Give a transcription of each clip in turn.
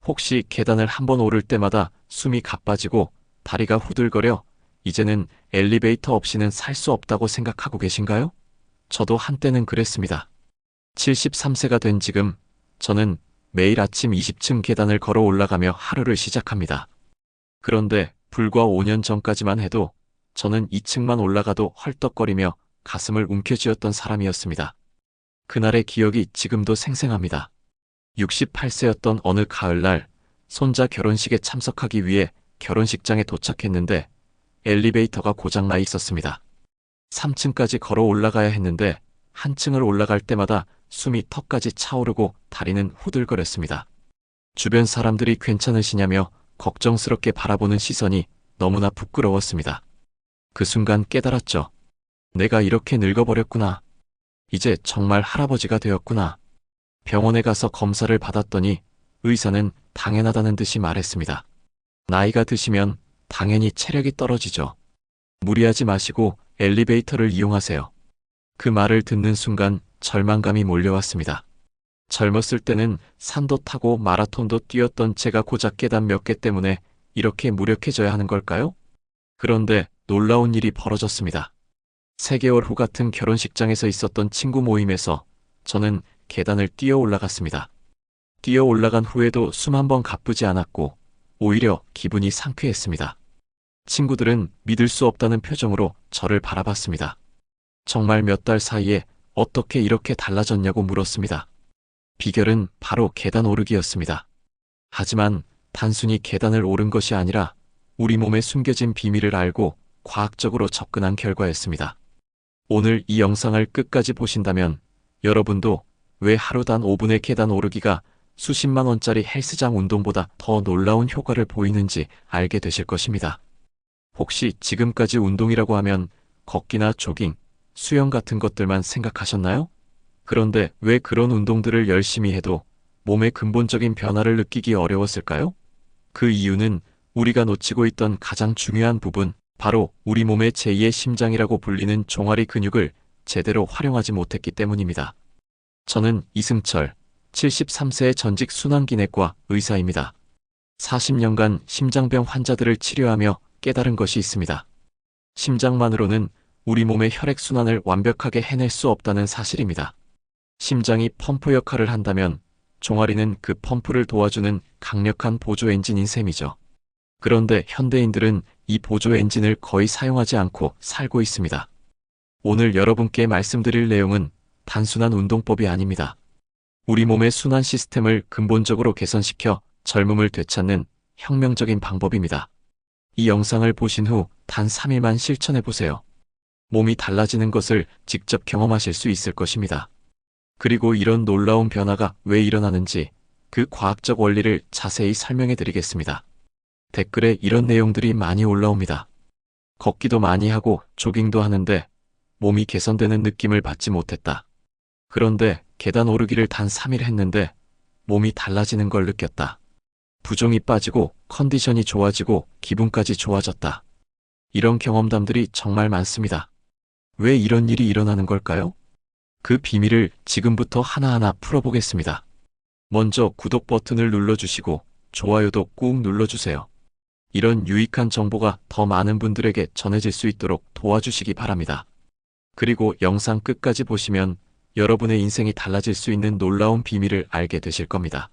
혹시 계단을 한 번 오를 때마다 숨이 가빠지고 다리가 후들거려 이제는 엘리베이터 없이는 살 수 없다고 생각하고 계신가요? 저도 한때는 그랬습니다. 73세가 된 지금 저는 매일 아침 20층 계단을 걸어 올라가며 하루를 시작합니다. 그런데 불과 5년 전까지만 해도 저는 2층만 올라가도 헐떡거리며 가슴을 움켜쥐었던 사람이었습니다. 그날의 기억이 지금도 생생합니다. 68세였던 어느 가을날 손자 결혼식에 참석하기 위해 결혼식장에 도착했는데 엘리베이터가 고장나 있었습니다. 3층까지 걸어 올라가야 했는데 한 층을 올라갈 때마다 숨이 턱까지 차오르고 다리는 후들거렸습니다. 주변 사람들이 괜찮으시냐며 걱정스럽게 바라보는 시선이 너무나 부끄러웠습니다. 그 순간 깨달았죠. 내가 이렇게 늙어버렸구나. 이제 정말 할아버지가 되었구나. 병원에 가서 검사를 받았더니 의사는 당연하다는 듯이 말했습니다. 나이가 드시면 당연히 체력이 떨어지죠. 무리하지 마시고 엘리베이터를 이용하세요. 그 말을 듣는 순간 절망감이 몰려왔습니다. 젊었을 때는 산도 타고 마라톤도 뛰었던 제가 고작 계단 몇 개 때문에 이렇게 무력해져야 하는 걸까요? 그런데 놀라운 일이 벌어졌습니다. 3개월 후 같은 결혼식장에서 있었던 친구 모임에서 저는 계단을 뛰어 올라갔습니다. 뛰어 올라간 후에도 숨 한 번 가쁘지 않았고 오히려 기분이 상쾌했습니다. 친구들은 믿을 수 없다는 표정으로 저를 바라봤습니다. 정말 몇 달 사이에 어떻게 이렇게 달라졌냐고 물었습니다. 비결은 바로 계단 오르기였습니다. 하지만 단순히 계단을 오른 것이 아니라 우리 몸에 숨겨진 비밀을 알고 과학적으로 접근한 결과였습니다. 오늘 이 영상을 끝까지 보신다면 여러분도 왜 하루 단 5분의 계단 오르기가 수십만 원짜리 헬스장 운동보다 더 놀라운 효과를 보이는지 알게 되실 것입니다. 혹시 지금까지 운동이라고 하면 걷기나 조깅, 수영 같은 것들만 생각하셨나요? 그런데 왜 그런 운동들을 열심히 해도 몸의 근본적인 변화를 느끼기 어려웠을까요? 그 이유는 우리가 놓치고 있던 가장 중요한 부분, 바로 우리 몸의 제2의 심장이라고 불리는 종아리 근육을 제대로 활용하지 못했기 때문입니다. 저는 이승철, 73세의 전직 순환기내과 의사입니다. 40년간 심장병 환자들을 치료하며 깨달은 것이 있습니다. 심장만으로는 우리 몸의 혈액순환을 완벽하게 해낼 수 없다는 사실입니다. 심장이 펌프 역할을 한다면 종아리는 그 펌프를 도와주는 강력한 보조 엔진인 셈이죠. 그런데 현대인들은 이 보조 엔진을 거의 사용하지 않고 살고 있습니다. 오늘 여러분께 말씀드릴 내용은 단순한 운동법이 아닙니다. 우리 몸의 순환 시스템을 근본적으로 개선시켜 젊음을 되찾는 혁명적인 방법입니다. 이 영상을 보신 후 단 3일만 실천해보세요. 몸이 달라지는 것을 직접 경험하실 수 있을 것입니다. 그리고 이런 놀라운 변화가 왜 일어나는지 그 과학적 원리를 자세히 설명해 드리겠습니다. 댓글에 이런 내용들이 많이 올라옵니다. 걷기도 많이 하고 조깅도 하는데 몸이 개선되는 느낌을 받지 못했다. 그런데 계단 오르기를 단 3일 했는데 몸이 달라지는 걸 느꼈다. 부종이 빠지고 컨디션이 좋아지고 기분까지 좋아졌다. 이런 경험담들이 정말 많습니다. 왜 이런 일이 일어나는 걸까요? 그 비밀을 지금부터 하나하나 풀어보겠습니다. 먼저 구독 버튼을 눌러주시고 좋아요도 꾹 눌러주세요. 이런 유익한 정보가 더 많은 분들에게 전해질 수 있도록 도와주시기 바랍니다. 그리고 영상 끝까지 보시면 여러분의 인생이 달라질 수 있는 놀라운 비밀을 알게 되실 겁니다.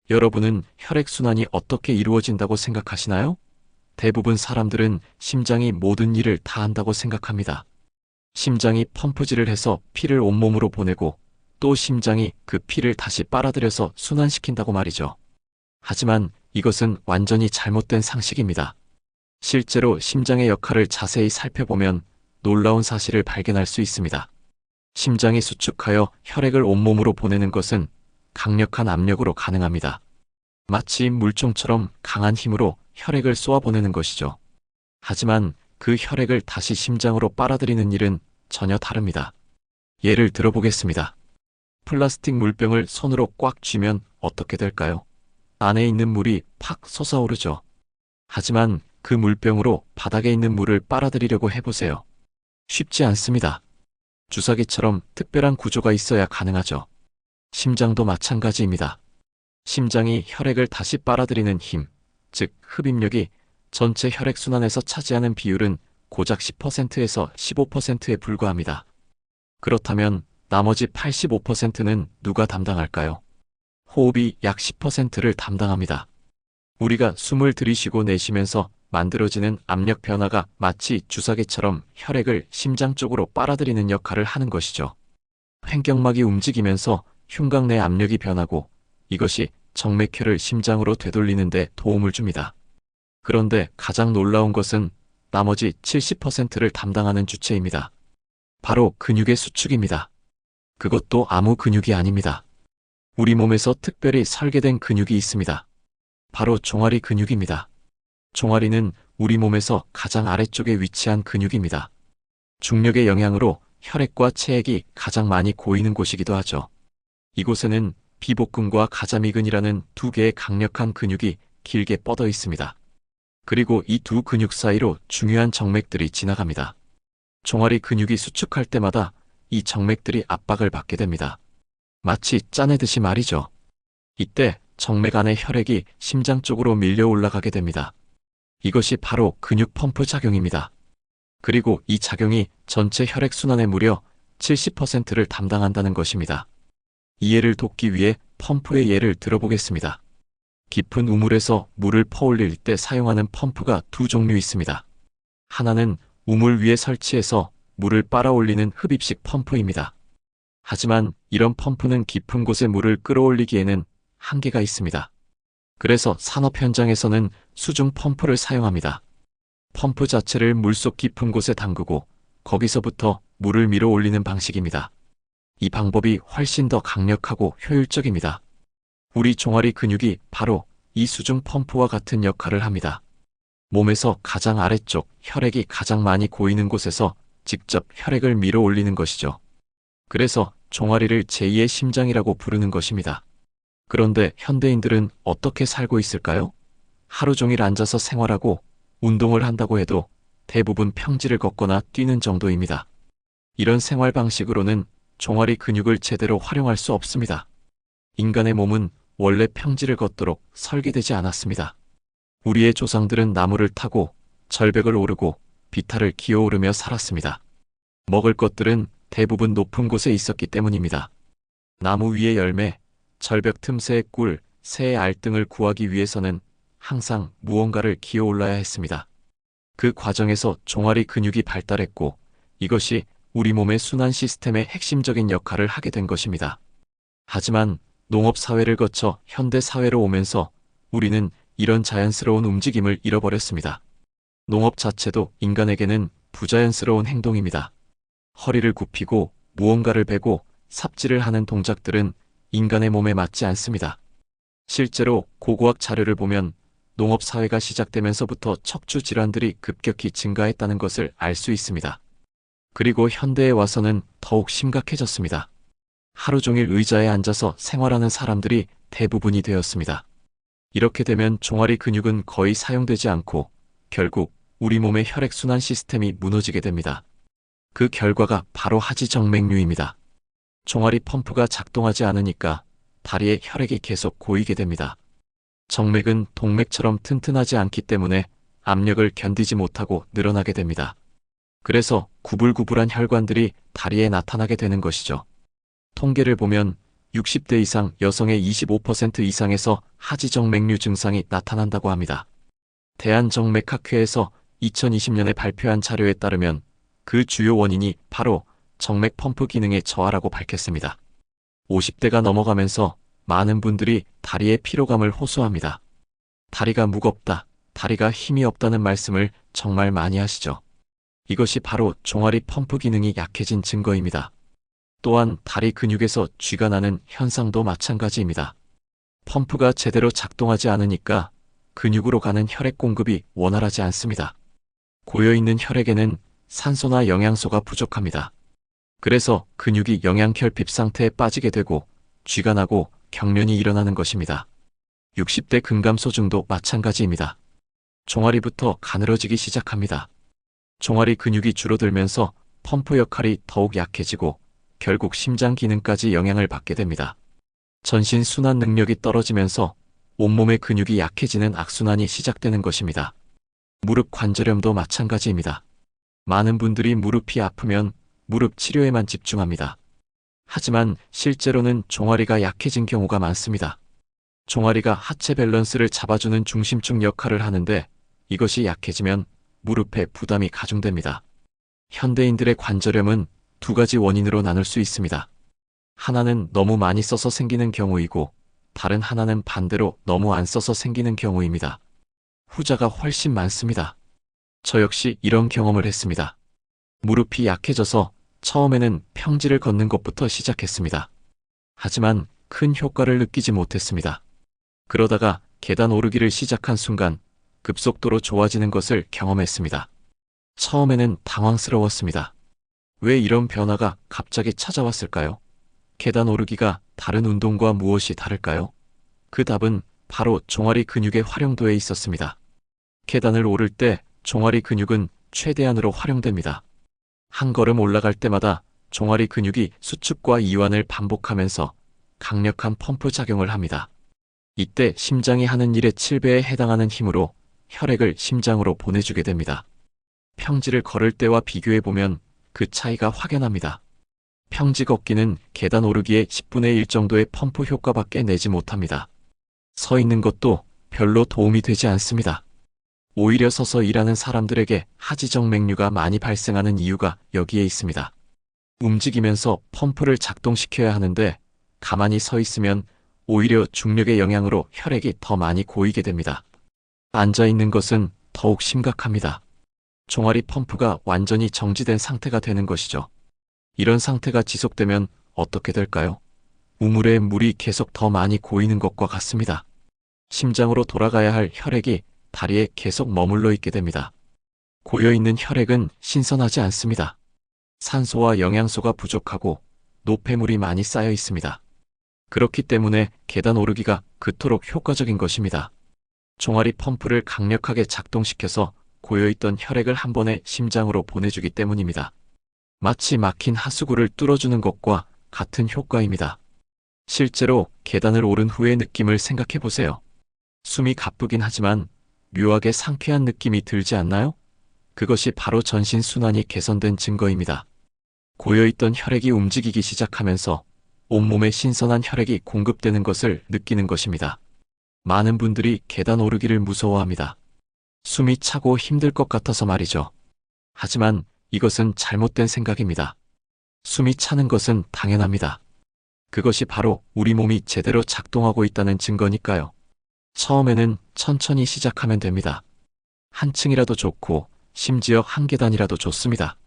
여러분은 혈액순환이 어떻게 이루어진다고 생각하시나요? 대부분 사람들은 심장이 모든 일을 다 한다고 생각합니다. 심장이 펌프질을 해서 피를 온몸으로 보내고 또 심장이 그 피를 다시 빨아들여서 순환시킨다고 말이죠. 하지만 이것은 완전히 잘못된 상식입니다. 실제로 심장의 역할을 자세히 살펴보면 놀라운 사실을 발견할 수 있습니다. 심장이 수축하여 혈액을 온몸으로 보내는 것은 강력한 압력으로 가능합니다. 마치 물총처럼 강한 힘으로 혈액을 쏘아보내는 것이죠. 하지만 그 혈액을 다시 심장으로 빨아들이는 일은 전혀 다릅니다. 예를 들어보겠습니다. 플라스틱 물병을 손으로 꽉 쥐면 어떻게 될까요? 안에 있는 물이 팍 솟아오르죠. 하지만 그 물병으로 바닥에 있는 물을 빨아들이려고 해보세요. 쉽지 않습니다. 주사기처럼 특별한 구조가 있어야 가능하죠. 심장도 마찬가지입니다. 심장이 혈액을 다시 빨아들이는 힘, 즉 흡입력이 전체 혈액순환에서 차지하는 비율은 고작 10%에서 15%에 불과합니다. 그렇다면 나머지 85%는 누가 담당할까요? 호흡이 약 10%를 담당합니다. 우리가 숨을 들이쉬고 내쉬면서 만들어지는 압력 변화가 마치 주사기처럼 혈액을 심장 쪽으로 빨아들이는 역할을 하는 것이죠. 횡격막이 움직이면서 흉곽 내 압력이 변하고 이것이 정맥혈을 심장으로 되돌리는 데 도움을 줍니다. 그런데 가장 놀라운 것은 나머지 70%를 담당하는 주체입니다. 바로 근육의 수축입니다. 그것도 아무 근육이 아닙니다. 우리 몸에서 특별히 설계된 근육이 있습니다. 바로 종아리 근육입니다. 종아리는 우리 몸에서 가장 아래쪽에 위치한 근육입니다. 중력의 영향으로 혈액과 체액이 가장 많이 고이는 곳이기도 하죠. 이곳에는 비복근과 가자미근이라는 두 개의 강력한 근육이 길게 뻗어 있습니다. 그리고 이 두 근육 사이로 중요한 정맥들이 지나갑니다. 종아리 근육이 수축할 때마다 이 정맥들이 압박을 받게 됩니다. 마치 짜내듯이 말이죠. 이때 정맥 안의 혈액이 심장 쪽으로 밀려 올라가게 됩니다. 이것이 바로 근육 펌프 작용입니다. 그리고 이 작용이 전체 혈액순환의 무려 70%를 담당한다는 것입니다. 이해를 돕기 위해 펌프의 예를 들어보겠습니다. 깊은 우물에서 물을 퍼올릴 때 사용하는 펌프가 두 종류 있습니다. 하나는 우물 위에 설치해서 물을 빨아올리는 흡입식 펌프입니다. 하지만 이런 펌프는 깊은 곳에 물을 끌어올리기에는 한계가 있습니다. 그래서 산업 현장에서는 수중 펌프를 사용합니다. 펌프 자체를 물속 깊은 곳에 담그고 거기서부터 물을 밀어 올리는 방식입니다. 이 방법이 훨씬 더 강력하고 효율적입니다. 우리 종아리 근육이 바로 이 수중 펌프와 같은 역할을 합니다. 몸에서 가장 아래쪽 혈액이 가장 많이 고이는 곳에서 직접 혈액을 밀어 올리는 것이죠. 그래서 종아리를 제2의 심장이라고 부르는 것입니다. 그런데 현대인들은 어떻게 살고 있을까요? 하루 종일 앉아서 생활하고 운동을 한다고 해도 대부분 평지를 걷거나 뛰는 정도입니다. 이런 생활 방식으로는 종아리 근육을 제대로 활용할 수 없습니다. 인간의 몸은 원래 평지를 걷도록 설계되지 않았습니다. 우리의 조상들은 나무를 타고 절벽을 오르고 비탈을 기어오르며 살았습니다. 먹을 것들은 대부분 높은 곳에 있었기 때문입니다. 나무 위의 열매, 절벽 틈새의 꿀, 새의 알 등을 구하기 위해서는 항상 무언가를 기어올라야 했습니다. 그 과정에서 종아리 근육이 발달했고 이것이 우리 몸의 순환 시스템의 핵심적인 역할을 하게 된 것입니다. 하지만 농업 사회를 거쳐 현대 사회로 오면서 우리는 이런 자연스러운 움직임을 잃어버렸습니다. 농업 자체도 인간에게는 부자연스러운 행동입니다. 허리를 굽히고 무언가를 베고 삽질을 하는 동작들은 인간의 몸에 맞지 않습니다. 실제로 고고학 자료를 보면 농업 사회가 시작되면서부터 척추 질환들이 급격히 증가했다는 것을 알 수 있습니다. 그리고 현대에 와서는 더욱 심각해졌습니다. 하루 종일 의자에 앉아서 생활하는 사람들이 대부분이 되었습니다. 이렇게 되면 종아리 근육은 거의 사용되지 않고 결국 우리 몸의 혈액순환 시스템이 무너지게 됩니다. 그 결과가 바로 하지정맥류입니다. 종아리 펌프가 작동하지 않으니까 다리에 혈액이 계속 고이게 됩니다. 정맥은 동맥처럼 튼튼하지 않기 때문에 압력을 견디지 못하고 늘어나게 됩니다. 그래서 구불구불한 혈관들이 다리에 나타나게 되는 것이죠. 통계를 보면 60대 이상 여성의 25% 이상에서 하지정맥류 증상이 나타난다고 합니다. 대한정맥학회에서 2020년에 발표한 자료에 따르면 그 주요 원인이 바로 정맥 펌프 기능의 저하라고 밝혔습니다. 50대가 넘어가면서 많은 분들이 다리의 피로감을 호소합니다. 다리가 무겁다, 다리가 힘이 없다는 말씀을 정말 많이 하시죠. 이것이 바로 종아리 펌프 기능이 약해진 증거입니다. 또한 다리 근육에서 쥐가 나는 현상도 마찬가지입니다. 펌프가 제대로 작동하지 않으니까 근육으로 가는 혈액 공급이 원활하지 않습니다. 고여있는 혈액에는 산소나 영양소가 부족합니다. 그래서 근육이 영양결핍 상태에 빠지게 되고 쥐가 나고 경련이 일어나는 것입니다. 60대 근감소증도 마찬가지입니다. 종아리부터 가늘어지기 시작합니다. 종아리 근육이 줄어들면서 펌프 역할이 더욱 약해지고 결국 심장 기능까지 영향을 받게 됩니다. 전신 순환 능력이 떨어지면서 온몸의 근육이 약해지는 악순환이 시작되는 것입니다. 무릎 관절염도 마찬가지입니다. 많은 분들이 무릎이 아프면 무릎 치료에만 집중합니다. 하지만 실제로는 종아리가 약해진 경우가 많습니다. 종아리가 하체 밸런스를 잡아주는 중심축 역할을 하는데 이것이 약해지면 무릎에 부담이 가중됩니다. 현대인들의 관절염은 두 가지 원인으로 나눌 수 있습니다. 하나는 너무 많이 써서 생기는 경우이고 다른 하나는 반대로 너무 안 써서 생기는 경우입니다. 후자가 훨씬 많습니다. 저 역시 이런 경험을 했습니다. 무릎이 약해져서 처음에는 평지를 걷는 것부터 시작했습니다. 하지만 큰 효과를 느끼지 못했습니다. 그러다가 계단 오르기를 시작한 순간 급속도로 좋아지는 것을 경험했습니다. 처음에는 당황스러웠습니다. 왜 이런 변화가 갑자기 찾아왔을까요? 계단 오르기가 다른 운동과 무엇이 다를까요? 그 답은 바로 종아리 근육의 활용도에 있었습니다. 계단을 오를 때 종아리 근육은 최대한으로 활용됩니다. 한 걸음 올라갈 때마다 종아리 근육이 수축과 이완을 반복하면서 강력한 펌프 작용을 합니다. 이때 심장이 하는 일의 7배에 해당하는 힘으로 혈액을 심장으로 보내주게 됩니다. 평지를 걸을 때와 비교해보면 그 차이가 확연합니다. 평지 걷기는 계단 오르기의 10분의 1 정도의 펌프 효과밖에 내지 못합니다. 서 있는 것도 별로 도움이 되지 않습니다. 오히려 서서 일하는 사람들에게 하지정맥류가 많이 발생하는 이유가 여기에 있습니다. 움직이면서 펌프를 작동시켜야 하는데 가만히 서 있으면 오히려 중력의 영향으로 혈액이 더 많이 고이게 됩니다. 앉아 있는 것은 더욱 심각합니다. 종아리 펌프가 완전히 정지된 상태가 되는 것이죠. 이런 상태가 지속되면 어떻게 될까요? 우물에 물이 계속 더 많이 고이는 것과 같습니다. 심장으로 돌아가야 할 혈액이 다리에 계속 머물러 있게 됩니다. 고여있는 혈액은 신선하지 않습니다. 산소와 영양소가 부족하고 노폐물이 많이 쌓여 있습니다. 그렇기 때문에 계단 오르기가 그토록 효과적인 것입니다. 종아리 펌프를 강력하게 작동시켜서 고여있던 혈액을 한 번에 심장으로 보내주기 때문입니다. 마치 막힌 하수구를 뚫어주는 것과 같은 효과입니다. 실제로 계단을 오른 후의 느낌을 생각해 보세요. 숨이 가쁘긴 하지만 묘하게 상쾌한 느낌이 들지 않나요? 그것이 바로 전신 순환이 개선된 증거입니다. 고여있던 혈액이 움직이기 시작하면서 온몸에 신선한 혈액이 공급되는 것을 느끼는 것입니다. 많은 분들이 계단 오르기를 무서워합니다. 숨이 차고 힘들 것 같아서 말이죠. 하지만 이것은 잘못된 생각입니다. 숨이 차는 것은 당연합니다. 그것이 바로 우리 몸이 제대로 작동하고 있다는 증거니까요. 처음에는 천천히 시작하면 됩니다. 한 층이라도 좋고 심지어 한 계단이라도 좋습니다.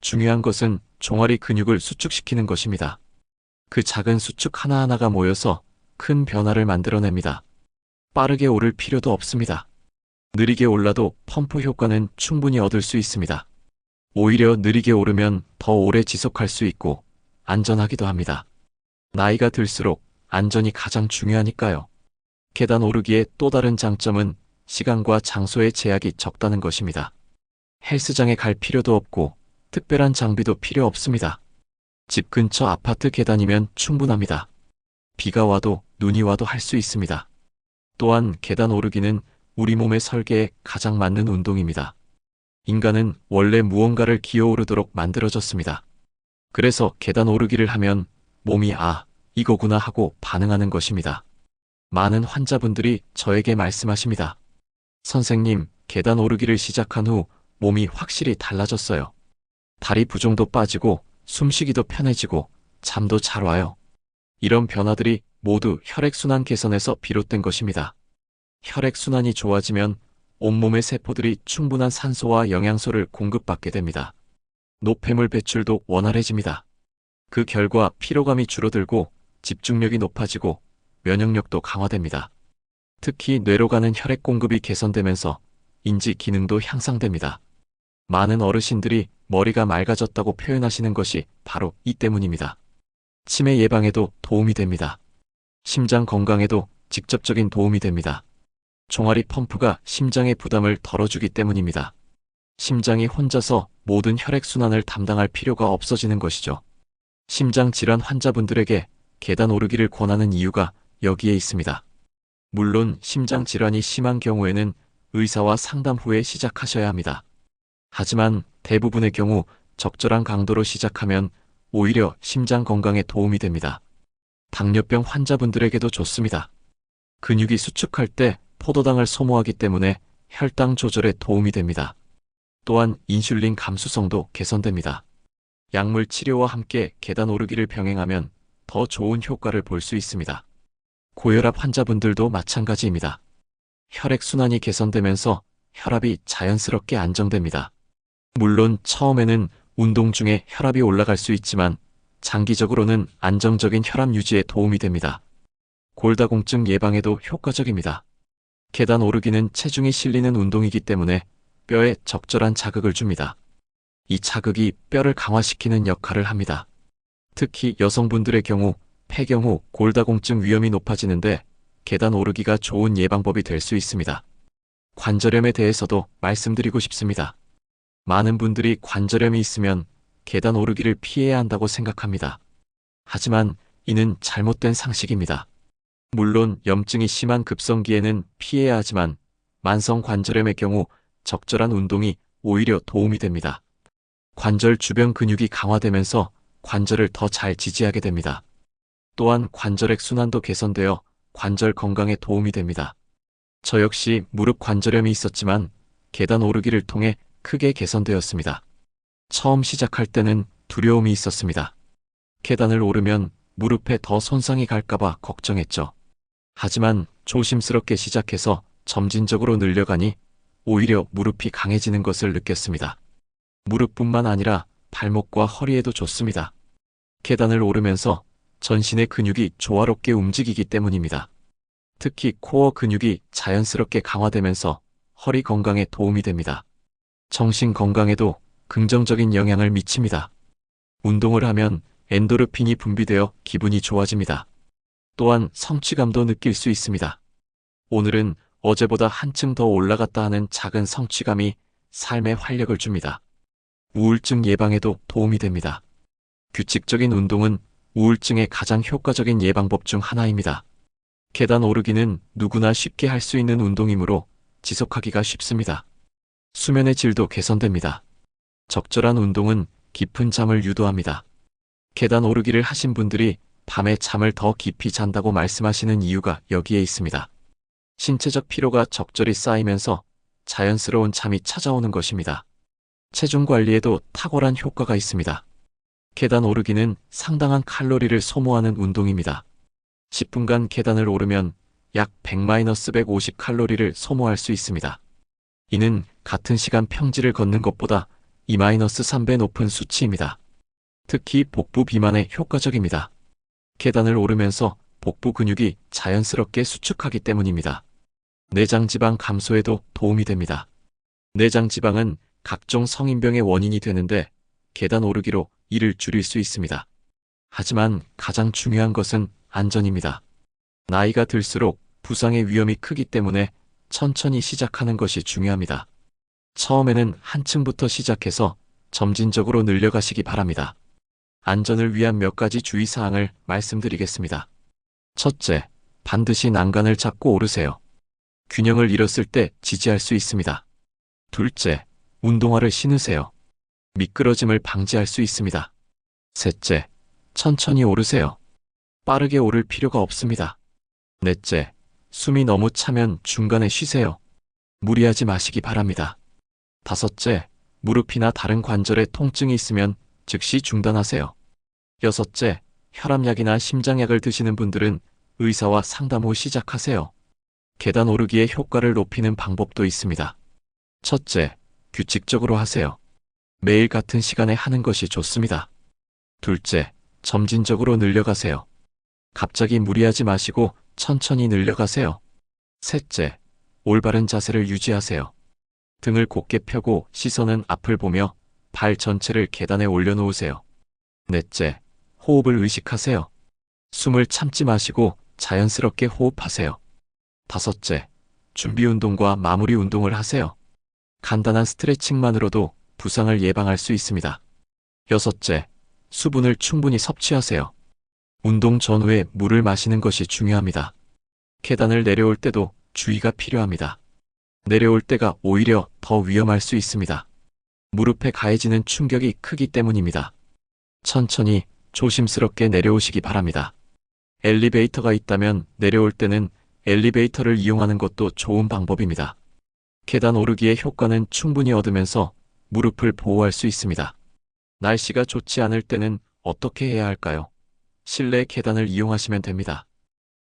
중요한 것은 종아리 근육을 수축시키는 것입니다. 그 작은 수축 하나하나가 모여서 큰 변화를 만들어냅니다. 빠르게 오를 필요도 없습니다. 느리게 올라도 펌프 효과는 충분히 얻을 수 있습니다. 오히려 느리게 오르면 더 오래 지속할 수 있고 안전하기도 합니다. 나이가 들수록 안전이 가장 중요하니까요. 계단 오르기의 또 다른 장점은 시간과 장소의 제약이 적다는 것입니다. 헬스장에 갈 필요도 없고 특별한 장비도 필요 없습니다. 집 근처 아파트 계단이면 충분합니다. 비가 와도 눈이 와도 할 수 있습니다. 또한 계단 오르기는 우리 몸의 설계에 가장 맞는 운동입니다. 인간은 원래 무언가를 기어오르도록 만들어졌습니다. 그래서 계단 오르기를 하면 몸이 이거구나 하고 반응하는 것입니다. 많은 환자분들이 저에게 말씀하십니다. 선생님, 계단 오르기를 시작한 후 몸이 확실히 달라졌어요. 다리 부종도 빠지고 숨쉬기도 편해지고 잠도 잘 와요. 이런 변화들이 모두 혈액순환 개선에서 비롯된 것입니다. 혈액순환이 좋아지면 온몸의 세포들이 충분한 산소와 영양소를 공급받게 됩니다. 노폐물 배출도 원활해집니다. 그 결과 피로감이 줄어들고 집중력이 높아지고 면역력도 강화됩니다. 특히 뇌로 가는 혈액 공급이 개선되면서 인지 기능도 향상됩니다. 많은 어르신들이 머리가 맑아졌다고 표현하시는 것이 바로 이 때문입니다. 치매 예방에도 도움이 됩니다. 심장 건강에도 직접적인 도움이 됩니다. 종아리 펌프가 심장의 부담을 덜어주기 때문입니다. 심장이 혼자서 모든 혈액순환을 담당할 필요가 없어지는 것이죠. 심장 질환 환자분들에게 계단 오르기를 권하는 이유가 여기에 있습니다. 물론 심장 질환이 심한 경우에는 의사와 상담 후에 시작하셔야 합니다. 하지만 대부분의 경우 적절한 강도로 시작하면 오히려 심장 건강에 도움이 됩니다. 당뇨병 환자분들에게도 좋습니다. 근육이 수축할 때 포도당을 소모하기 때문에 혈당 조절에 도움이 됩니다. 또한 인슐린 감수성도 개선됩니다. 약물 치료와 함께 계단 오르기를 병행하면 더 좋은 효과를 볼 수 있습니다. 고혈압 환자분들도 마찬가지입니다. 혈액순환이 개선되면서 혈압이 자연스럽게 안정됩니다. 물론 처음에는 운동 중에 혈압이 올라갈 수 있지만 장기적으로는 안정적인 혈압 유지에 도움이 됩니다. 골다공증 예방에도 효과적입니다. 계단 오르기는 체중이 실리는 운동이기 때문에 뼈에 적절한 자극을 줍니다. 이 자극이 뼈를 강화시키는 역할을 합니다. 특히 여성분들의 경우 폐경 후 골다공증 위험이 높아지는데 계단 오르기가 좋은 예방법이 될 수 있습니다. 관절염에 대해서도 말씀드리고 싶습니다. 많은 분들이 관절염이 있으면 계단 오르기를 피해야 한다고 생각합니다. 하지만 이는 잘못된 상식입니다. 물론 염증이 심한 급성기에는 피해야 하지만 만성 관절염의 경우 적절한 운동이 오히려 도움이 됩니다. 관절 주변 근육이 강화되면서 관절을 더 잘 지지하게 됩니다. 또한 관절액 순환도 개선되어 관절 건강에 도움이 됩니다. 저 역시 무릎 관절염이 있었지만 계단 오르기를 통해 크게 개선되었습니다. 처음 시작할 때는 두려움이 있었습니다. 계단을 오르면 무릎에 더 손상이 갈까봐 걱정했죠. 하지만 조심스럽게 시작해서 점진적으로 늘려가니 오히려 무릎이 강해지는 것을 느꼈습니다. 무릎뿐만 아니라 발목과 허리에도 좋습니다. 계단을 오르면서 전신의 근육이 조화롭게 움직이기 때문입니다. 특히 코어 근육이 자연스럽게 강화되면서 허리 건강에 도움이 됩니다. 정신 건강에도 긍정적인 영향을 미칩니다. 운동을 하면 엔도르핀이 분비되어 기분이 좋아집니다. 또한 성취감도 느낄 수 있습니다. 오늘은 어제보다 한층 더 올라갔다 하는 작은 성취감이 삶에 활력을 줍니다. 우울증 예방에도 도움이 됩니다. 규칙적인 운동은 우울증의 가장 효과적인 예방법 중 하나입니다. 계단 오르기는 누구나 쉽게 할 수 있는 운동이므로 지속하기가 쉽습니다. 수면의 질도 개선됩니다. 적절한 운동은 깊은 잠을 유도합니다. 계단 오르기를 하신 분들이 밤에 잠을 더 깊이 잔다고 말씀하시는 이유가 여기에 있습니다. 신체적 피로가 적절히 쌓이면서 자연스러운 잠이 찾아오는 것입니다. 체중 관리에도 탁월한 효과가 있습니다. 계단 오르기는 상당한 칼로리를 소모하는 운동입니다. 10분간 계단을 오르면 약 100-150 칼로리를 소모할 수 있습니다. 이는 같은 시간 평지를 걷는 것보다 2-3배 높은 수치입니다. 특히 복부 비만에 효과적입니다. 계단을 오르면서 복부 근육이 자연스럽게 수축하기 때문입니다. 내장 지방 감소에도 도움이 됩니다. 내장 지방은 각종 성인병의 원인이 되는데 계단 오르기로 이를 줄일 수 있습니다. 하지만 가장 중요한 것은 안전입니다. 나이가 들수록 부상의 위험이 크기 때문에 천천히 시작하는 것이 중요합니다. 처음에는 한층부터 시작해서 점진적으로 늘려가시기 바랍니다. 안전을 위한 몇 가지 주의사항을 말씀드리겠습니다. 첫째, 반드시 난간을 잡고 오르세요. 균형을 잃었을 때 지지할 수 있습니다. 둘째, 운동화를 신으세요. 미끄러짐을 방지할 수 있습니다. 셋째, 천천히 오르세요. 빠르게 오를 필요가 없습니다. 넷째, 숨이 너무 차면 중간에 쉬세요. 무리하지 마시기 바랍니다. 다섯째, 무릎이나 다른 관절에 통증이 있으면 즉시 중단하세요. 여섯째, 혈압약이나 심장약을 드시는 분들은 의사와 상담 후 시작하세요. 계단 오르기의 효과를 높이는 방법도 있습니다. 첫째, 규칙적으로 하세요. 매일 같은 시간에 하는 것이 좋습니다. 둘째, 점진적으로 늘려가세요. 갑자기 무리하지 마시고 천천히 늘려가세요. 셋째, 올바른 자세를 유지하세요. 등을 곧게 펴고 시선은 앞을 보며 발 전체를 계단에 올려놓으세요. 넷째, 호흡을 의식하세요. 숨을 참지 마시고 자연스럽게 호흡하세요. 다섯째, 준비 운동과 마무리 운동을 하세요. 간단한 스트레칭만으로도 부상을 예방할 수 있습니다. 여섯째, 수분을 충분히 섭취하세요. 운동 전후에 물을 마시는 것이 중요합니다. 계단을 내려올 때도 주의가 필요합니다. 내려올 때가 오히려 더 위험할 수 있습니다. 무릎에 가해지는 충격이 크기 때문입니다. 천천히 조심스럽게 내려오시기 바랍니다. 엘리베이터가 있다면 내려올 때는 엘리베이터를 이용하는 것도 좋은 방법입니다. 계단 오르기의 효과는 충분히 얻으면서 무릎을 보호할 수 있습니다. 날씨가 좋지 않을 때는 어떻게 해야 할까요? 실내 계단을 이용하시면 됩니다.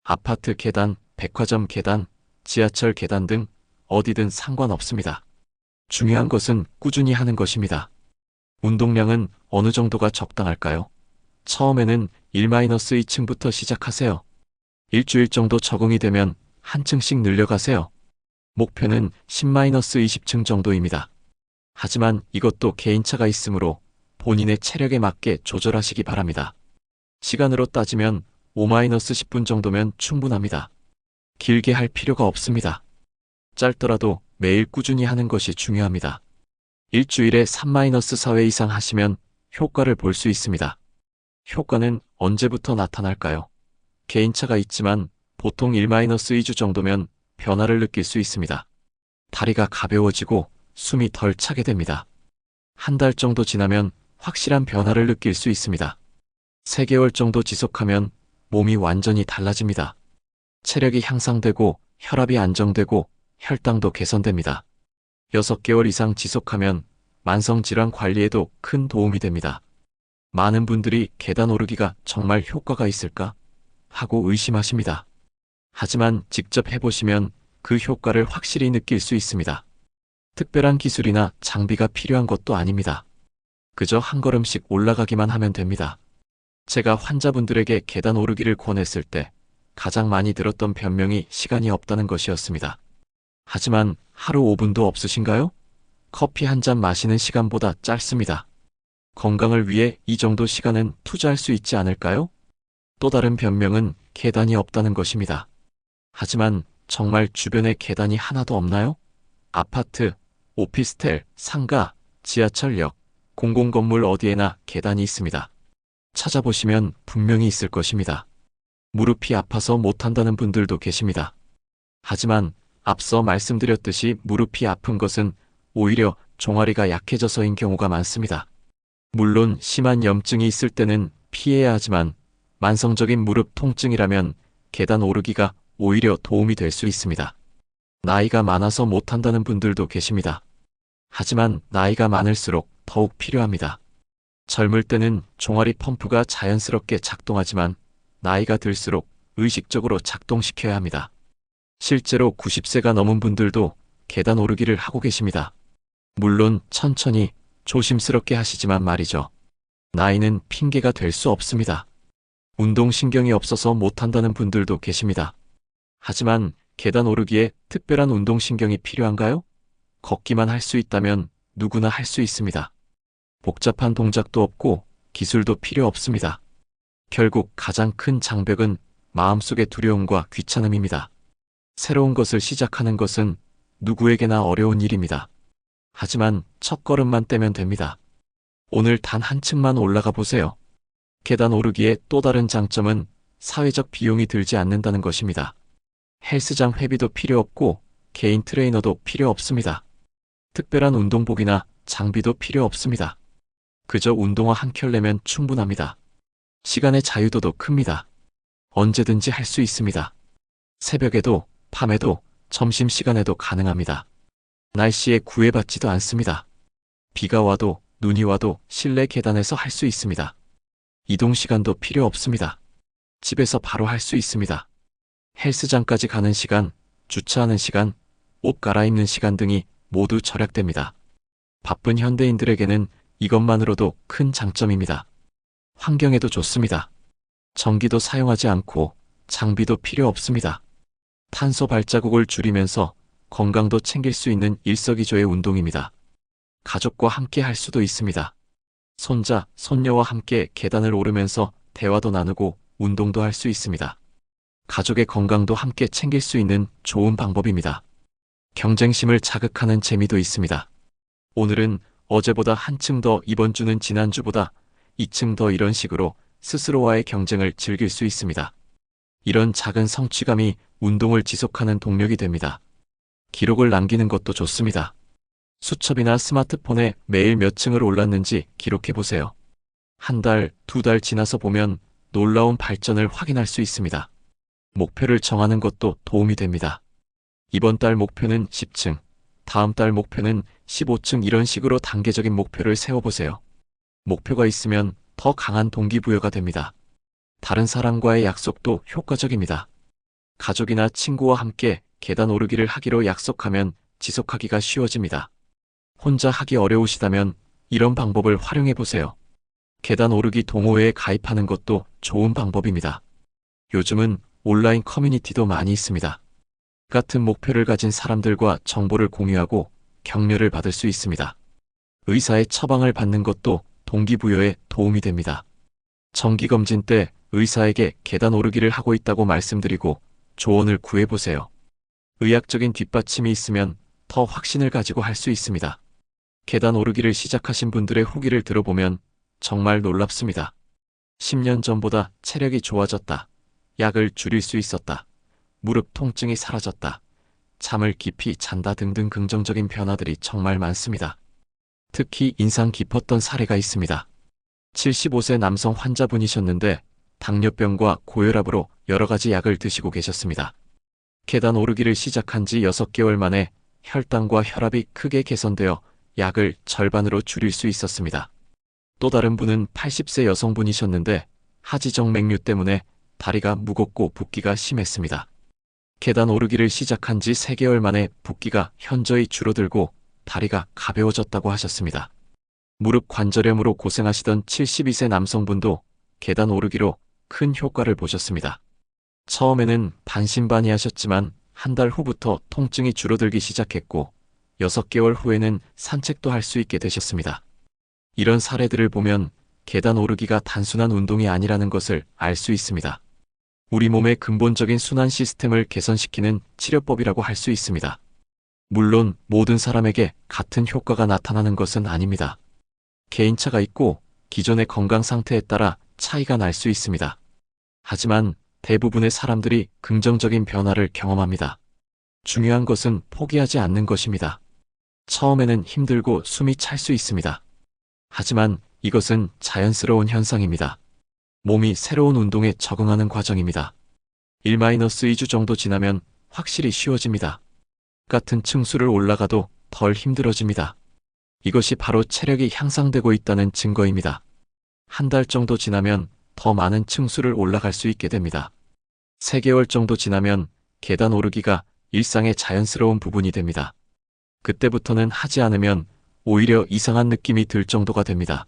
아파트 계단, 백화점 계단, 지하철 계단 등 어디든 상관없습니다. 중요한 것은 꾸준히 하는 것입니다. 운동량은 어느 정도가 적당할까요? 처음에는 1-2층부터 시작하세요. 일주일 정도 적응이 되면 한 층씩 늘려가세요. 목표는 10-20층 정도입니다. 하지만 이것도 개인차가 있으므로 본인의 체력에 맞게 조절하시기 바랍니다. 시간으로 따지면 5-10분 정도면 충분합니다. 길게 할 필요가 없습니다. 짧더라도 매일 꾸준히 하는 것이 중요합니다. 일주일에 3-4회 이상 하시면 효과를 볼 수 있습니다. 효과는 언제부터 나타날까요? 개인차가 있지만 보통 1-2주 정도면 변화를 느낄 수 있습니다. 다리가 가벼워지고 숨이 덜 차게 됩니다. 한 달 정도 지나면 확실한 변화를 느낄 수 있습니다. 3개월 정도 지속하면 몸이 완전히 달라집니다. 체력이 향상되고 혈압이 안정되고 혈당도 개선됩니다. 6개월 이상 지속하면 만성질환 관리에도 큰 도움이 됩니다. 많은 분들이 계단 오르기가 정말 효과가 있을까? 하고 의심하십니다. 하지만 직접 해보시면 그 효과를 확실히 느낄 수 있습니다. 특별한 기술이나 장비가 필요한 것도 아닙니다. 그저 한 걸음씩 올라가기만 하면 됩니다. 제가 환자분들에게 계단 오르기를 권했을 때 가장 많이 들었던 변명이 시간이 없다는 것이었습니다. 하지만 하루 5분도 없으신가요? 커피 한 잔 마시는 시간보다 짧습니다. 건강을 위해 이 정도 시간은 투자할 수 있지 않을까요? 또 다른 변명은 계단이 없다는 것입니다. 하지만 정말 주변에 계단이 하나도 없나요? 아파트, 오피스텔, 상가, 지하철역, 공공건물 어디에나 계단이 있습니다. 찾아보시면 분명히 있을 것입니다. 무릎이 아파서 못한다는 분들도 계십니다. 하지만 앞서 말씀드렸듯이 무릎이 아픈 것은 오히려 종아리가 약해져서인 경우가 많습니다. 물론 심한 염증이 있을 때는 피해야 하지만 만성적인 무릎 통증이라면 계단 오르기가 오히려 도움이 될 수 있습니다. 나이가 많아서 못한다는 분들도 계십니다. 하지만 나이가 많을수록 더욱 필요합니다. 젊을 때는 종아리 펌프가 자연스럽게 작동하지만 나이가 들수록 의식적으로 작동시켜야 합니다. 실제로 90세가 넘은 분들도 계단 오르기를 하고 계십니다. 물론 천천히 조심스럽게 하시지만 말이죠. 나이는 핑계가 될 수 없습니다. 운동신경이 없어서 못한다는 분들도 계십니다. 하지만 계단 오르기에 특별한 운동신경이 필요한가요? 걷기만 할 수 있다면 누구나 할 수 있습니다. 복잡한 동작도 없고 기술도 필요 없습니다. 결국 가장 큰 장벽은 마음속의 두려움과 귀찮음입니다. 새로운 것을 시작하는 것은 누구에게나 어려운 일입니다. 하지만 첫걸음만 떼면 됩니다. 오늘 단 한 층만 올라가 보세요. 계단 오르기의 또 다른 장점은 사회적 비용이 들지 않는다는 것입니다. 헬스장 회비도 필요 없고 개인 트레이너도 필요 없습니다. 특별한 운동복이나 장비도 필요 없습니다. 그저 운동화 한 켤레면 충분합니다. 시간의 자유도도 큽니다. 언제든지 할 수 있습니다. 새벽에도, 밤에도, 점심시간에도 가능합니다. 날씨에 구애받지도 않습니다. 비가 와도 눈이 와도 실내 계단에서 할 수 있습니다. 이동 시간도 필요 없습니다. 집에서 바로 할 수 있습니다. 헬스장까지 가는 시간, 주차하는 시간, 옷 갈아입는 시간 등이 모두 절약됩니다. 바쁜 현대인들에게는 이것만으로도 큰 장점입니다. 환경에도 좋습니다. 전기도 사용하지 않고 장비도 필요 없습니다. 탄소 발자국을 줄이면서 건강도 챙길 수 있는 일석이조의 운동입니다. 가족과 함께 할 수도 있습니다. 손자, 손녀와 함께 계단을 오르면서 대화도 나누고 운동도 할 수 있습니다. 가족의 건강도 함께 챙길 수 있는 좋은 방법입니다. 경쟁심을 자극하는 재미도 있습니다. 오늘은 어제보다 한층 더, 이번 주는 지난주보다 2층 더, 이런 식으로 스스로와의 경쟁을 즐길 수 있습니다. 이런 작은 성취감이 운동을 지속하는 동력이 됩니다. 기록을 남기는 것도 좋습니다. 수첩이나 스마트폰에 매일 몇 층을 올랐는지 기록해 보세요. 한 달, 두 달 지나서 보면 놀라운 발전을 확인할 수 있습니다. 목표를 정하는 것도 도움이 됩니다. 이번 달 목표는 10층, 다음 달 목표는 15층 이런 식으로 단계적인 목표를 세워보세요. 목표가 있으면 더 강한 동기부여가 됩니다. 다른 사람과의 약속도 효과적입니다. 가족이나 친구와 함께 계단 오르기를 하기로 약속하면 지속하기가 쉬워집니다. 혼자 하기 어려우시다면 이런 방법을 활용해 보세요. 계단 오르기 동호회에 가입하는 것도 좋은 방법입니다. 요즘은 온라인 커뮤니티도 많이 있습니다. 같은 목표를 가진 사람들과 정보를 공유하고 격려를 받을 수 있습니다. 의사의 처방을 받는 것도 동기부여에 도움이 됩니다. 정기검진 때 의사에게 계단 오르기를 하고 있다고 말씀드리고 조언을 구해보세요. 의학적인 뒷받침이 있으면 더 확신을 가지고 할 수 있습니다. 계단 오르기를 시작하신 분들의 후기를 들어보면 정말 놀랍습니다. 10년 전보다 체력이 좋아졌다. 약을 줄일 수 있었다. 무릎 통증이 사라졌다. 잠을 깊이 잔다 등등 긍정적인 변화들이 정말 많습니다. 특히 인상 깊었던 사례가 있습니다. 75세 남성 환자분이셨는데 당뇨병과 고혈압으로 여러 가지 약을 드시고 계셨습니다. 계단 오르기를 시작한 지 6개월 만에 혈당과 혈압이 크게 개선되어 약을 절반으로 줄일 수 있었습니다. 또 다른 분은 80세 여성분이셨는데 하지정 맥류 때문에 다리가 무겁고 붓기가 심했습니다. 계단 오르기를 시작한 지 3개월 만에 붓기가 현저히 줄어들고 다리가 가벼워졌다고 하셨습니다. 무릎 관절염으로 고생하시던 72세 남성분도 계단 오르기로 큰 효과를 보셨습니다. 처음에는 반신반의하셨지만 한 달 후부터 통증이 줄어들기 시작했고 6개월 후에는 산책도 할 수 있게 되셨습니다. 이런 사례들을 보면 계단 오르기가 단순한 운동이 아니라는 것을 알 수 있습니다. 우리 몸의 근본적인 순환 시스템을 개선시키는 치료법이라고 할 수 있습니다. 물론 모든 사람에게 같은 효과가 나타나는 것은 아닙니다. 개인차가 있고 기존의 건강 상태에 따라 차이가 날 수 있습니다. 하지만 대부분의 사람들이 긍정적인 변화를 경험합니다. 중요한 것은 포기하지 않는 것입니다. 처음에는 힘들고 숨이 찰 수 있습니다. 하지만 이것은 자연스러운 현상입니다. 몸이 새로운 운동에 적응하는 과정입니다. 1-2주 정도 지나면 확실히 쉬워집니다. 같은 층수를 올라가도 덜 힘들어집니다. 이것이 바로 체력이 향상되고 있다는 증거입니다. 한 달 정도 지나면 더 많은 층수를 올라갈 수 있게 됩니다. 3개월 정도 지나면 계단 오르기가 일상의 자연스러운 부분이 됩니다. 그때부터는 하지 않으면 오히려 이상한 느낌이 들 정도가 됩니다.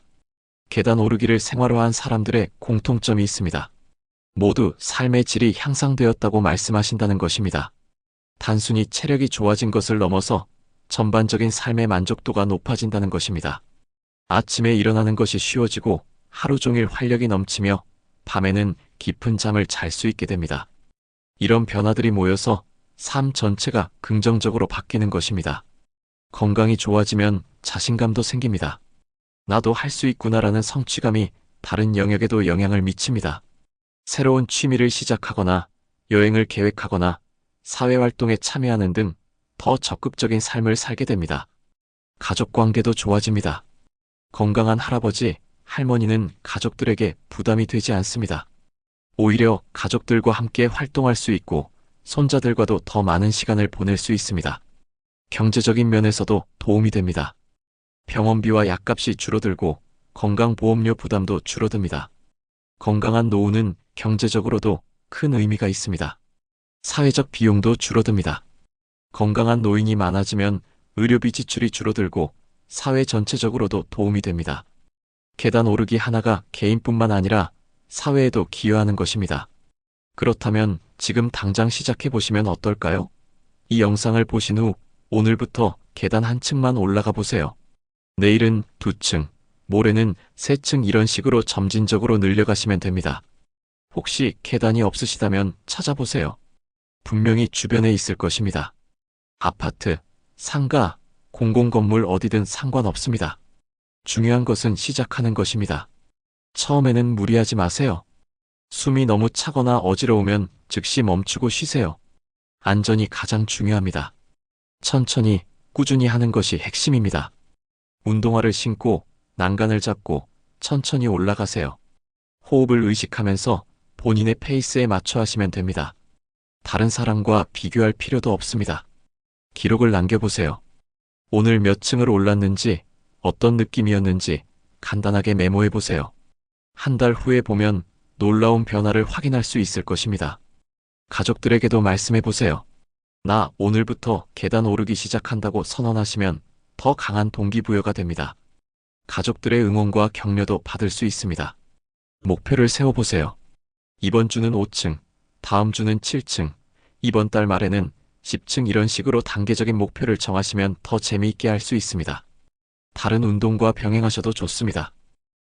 계단 오르기를 생활화한 사람들의 공통점이 있습니다. 모두 삶의 질이 향상되었다고 말씀하신다는 것입니다. 단순히 체력이 좋아진 것을 넘어서 전반적인 삶의 만족도가 높아진다는 것입니다. 아침에 일어나는 것이 쉬워지고 하루 종일 활력이 넘치며 밤에는 깊은 잠을 잘 수 있게 됩니다. 이런 변화들이 모여서 삶 전체가 긍정적으로 바뀌는 것입니다. 건강이 좋아지면 자신감도 생깁니다. 나도 할 수 있구나라는 성취감이 다른 영역에도 영향을 미칩니다. 새로운 취미를 시작하거나 여행을 계획하거나 사회활동에 참여하는 등 더 적극적인 삶을 살게 됩니다. 가족 관계도 좋아집니다. 건강한 할아버지, 할머니는 가족들에게 부담이 되지 않습니다. 오히려 가족들과 함께 활동할 수 있고 손자들과도 더 많은 시간을 보낼 수 있습니다. 경제적인 면에서도 도움이 됩니다. 병원비와 약값이 줄어들고 건강보험료 부담도 줄어듭니다. 건강한 노후는 경제적으로도 큰 의미가 있습니다. 사회적 비용도 줄어듭니다. 건강한 노인이 많아지면 의료비 지출이 줄어들고 사회 전체적으로도 도움이 됩니다. 계단 오르기 하나가 개인뿐만 아니라 사회에도 기여하는 것입니다. 그렇다면 지금 당장 시작해 보시면 어떨까요? 이 영상을 보신 후 오늘부터 계단 한 층만 올라가 보세요. 내일은 2층, 모레는 3층 이런 식으로 점진적으로 늘려가시면 됩니다. 혹시 계단이 없으시다면 찾아보세요. 분명히 주변에 있을 것입니다. 아파트, 상가, 공공건물 어디든 상관없습니다. 중요한 것은 시작하는 것입니다. 처음에는 무리하지 마세요. 숨이 너무 차거나 어지러우면 즉시 멈추고 쉬세요. 안전이 가장 중요합니다. 천천히, 꾸준히 하는 것이 핵심입니다. 운동화를 신고 난간을 잡고 천천히 올라가세요. 호흡을 의식하면서 본인의 페이스에 맞춰 하시면 됩니다. 다른 사람과 비교할 필요도 없습니다. 기록을 남겨보세요. 오늘 몇 층을 올랐는지, 어떤 느낌이었는지 간단하게 메모해보세요. 한 달 후에 보면 놀라운 변화를 확인할 수 있을 것입니다. 가족들에게도 말씀해보세요. 나 오늘부터 계단 오르기 시작한다고 선언하시면 더 강한 동기부여가 됩니다. 가족들의 응원과 격려도 받을 수 있습니다. 목표를 세워보세요. 이번 주는 5층, 다음 주는 7층, 이번 달 말에는 10층 이런 식으로 단계적인 목표를 정하시면 더 재미있게 할 수 있습니다. 다른 운동과 병행하셔도 좋습니다.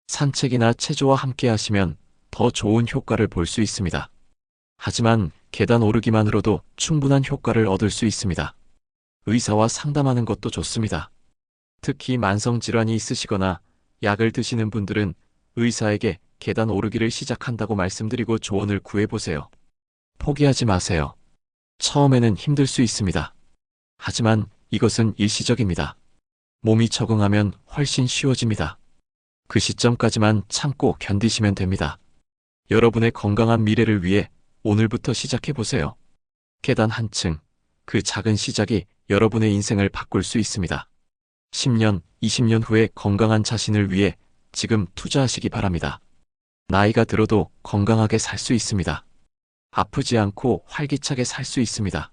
산책이나 체조와 함께 하시면 더 좋은 효과를 볼 수 있습니다. 하지만 계단 오르기만으로도 충분한 효과를 얻을 수 있습니다. 의사와 상담하는 것도 좋습니다. 특히 만성질환이 있으시거나 약을 드시는 분들은 의사에게 계단 오르기를 시작한다고 말씀드리고 조언을 구해보세요. 포기하지 마세요. 처음에는 힘들 수 있습니다. 하지만 이것은 일시적입니다. 몸이 적응하면 훨씬 쉬워집니다. 그 시점까지만 참고 견디시면 됩니다. 여러분의 건강한 미래를 위해 오늘부터 시작해보세요. 계단 한 층, 그 작은 시작이 여러분의 인생을 바꿀 수 있습니다. 10년, 20년 후에 건강한 자신을 위해 지금 투자하시기 바랍니다. 나이가 들어도 건강하게 살 수 있습니다. 아프지 않고 활기차게 살 수 있습니다.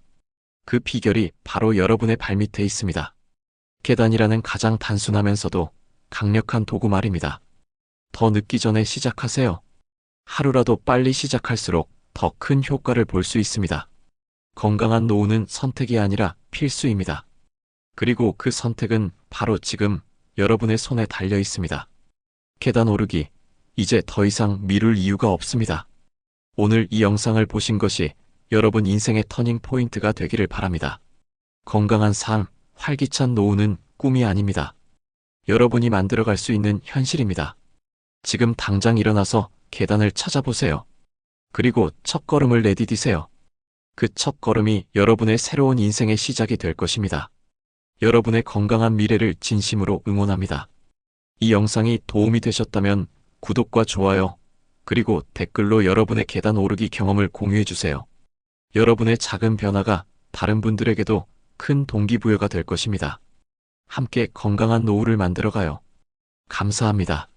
그 비결이 바로 여러분의 발밑에 있습니다. 계단이라는 가장 단순하면서도 강력한 도구 말입니다. 더 늦기 전에 시작하세요. 하루라도 빨리 시작할수록 더 큰 효과를 볼 수 있습니다. 건강한 노후는 선택이 아니라 필수입니다. 그리고 그 선택은 바로 지금 여러분의 손에 달려 있습니다. 계단 오르기, 이제 더 이상 미룰 이유가 없습니다. 오늘 이 영상을 보신 것이 여러분 인생의 터닝 포인트가 되기를 바랍니다. 건강한 삶, 활기찬 노후는 꿈이 아닙니다. 여러분이 만들어갈 수 있는 현실입니다. 지금 당장 일어나서 계단을 찾아보세요. 그리고 첫걸음을 내디디세요. 그 첫걸음이 여러분의 새로운 인생의 시작이 될 것입니다. 여러분의 건강한 미래를 진심으로 응원합니다. 이 영상이 도움이 되셨다면 구독과 좋아요, 그리고 댓글로 여러분의 계단 오르기 경험을 공유해주세요. 여러분의 작은 변화가 다른 분들에게도 큰 동기부여가 될 것입니다. 함께 건강한 노후를 만들어가요. 감사합니다.